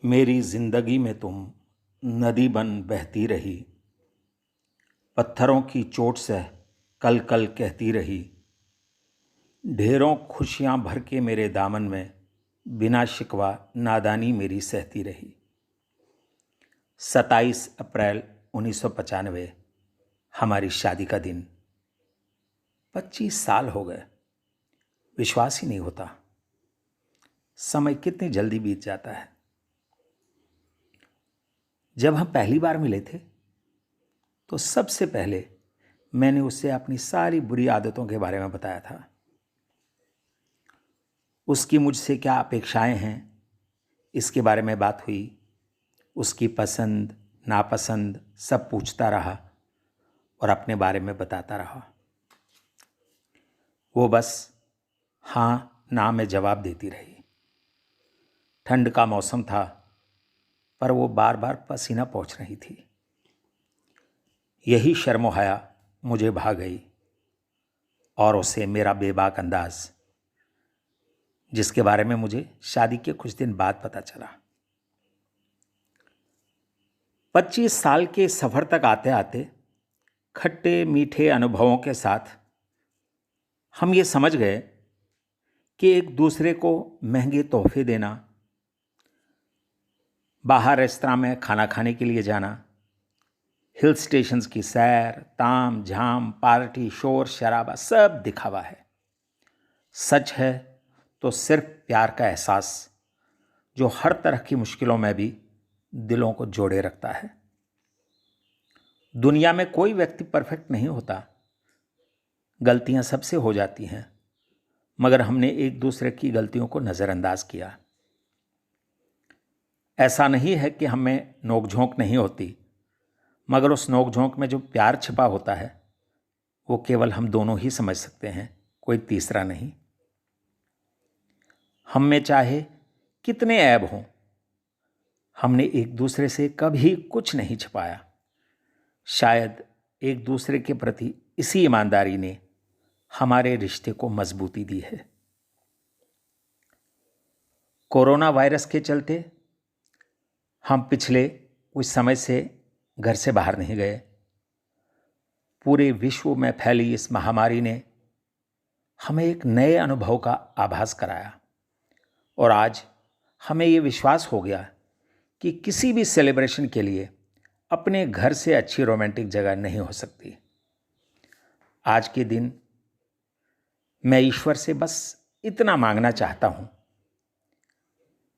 मेरी जिंदगी में तुम नदी बन बहती रही, पत्थरों की चोट से कल कल कहती रही। ढेरों खुशियां भर के मेरे दामन में बिना शिकवा नादानी मेरी सहती रही। 27 अप्रैल 1995 हमारी शादी का दिन। 25 साल हो गए, विश्वास ही नहीं होता समय कितनी जल्दी बीत जाता है। जब हम पहली बार मिले थे तो सबसे पहले मैंने उससे अपनी सारी बुरी आदतों के बारे में बताया था। उसकी मुझसे क्या अपेक्षाएं हैं इसके बारे में बात हुई। उसकी पसंद नापसंद सब पूछता रहा और अपने बारे में बताता रहा। वो बस हाँ ना में जवाब देती रही। ठंड का मौसम था पर वो बार बार पसीना पोंछ रही थी। यही शर्मो हया मुझे भा गई और उसे मेरा बेबाक अंदाज, जिसके बारे में मुझे शादी के कुछ दिन बाद पता चला। 25 साल के सफर तक आते आते खट्टे मीठे अनुभवों के साथ हम ये समझ गए कि एक दूसरे को महंगे तोहफे देना, बाहर रेस्तरां में खाना खाने के लिए जाना, हिल स्टेशंस की सैर, ताम झाम, पार्टी, शोर शराबा सब दिखावा है। सच है तो सिर्फ प्यार का एहसास जो हर तरह की मुश्किलों में भी दिलों को जोड़े रखता है। दुनिया में कोई व्यक्ति परफेक्ट नहीं होता, गलतियां सबसे हो जाती हैं, मगर हमने एक दूसरे की गलतियों को नज़रअंदाज किया। ऐसा नहीं है कि हमें नोकझोंक नहीं होती, मगर उस नोकझोंक में जो प्यार छिपा होता है वो केवल हम दोनों ही समझ सकते हैं, कोई तीसरा नहीं। हम में चाहे कितने ऐब हों, हमने एक दूसरे से कभी कुछ नहीं छिपाया। शायद एक दूसरे के प्रति इसी ईमानदारी ने हमारे रिश्ते को मजबूती दी है। कोरोना वायरस के चलते हम पिछले कुछ समय से घर से बाहर नहीं गए। पूरे विश्व में फैली इस महामारी ने हमें एक नए अनुभव का आभास कराया और आज हमें ये विश्वास हो गया कि किसी भी सेलिब्रेशन के लिए अपने घर से अच्छी रोमांटिक जगह नहीं हो सकती। आज के दिन मैं ईश्वर से बस इतना मांगना चाहता हूं,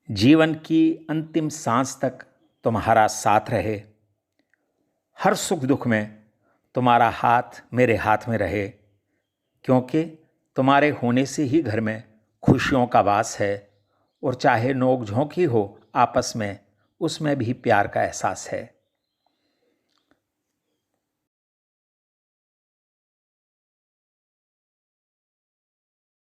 जीवन की अंतिम सांस तक तुम्हारा साथ रहे, हर सुख दुख में तुम्हारा हाथ मेरे हाथ में रहे, क्योंकि तुम्हारे होने से ही घर में खुशियों का वास है और चाहे नोक झोंक ही हो आपस में, उसमें भी प्यार का एहसास है।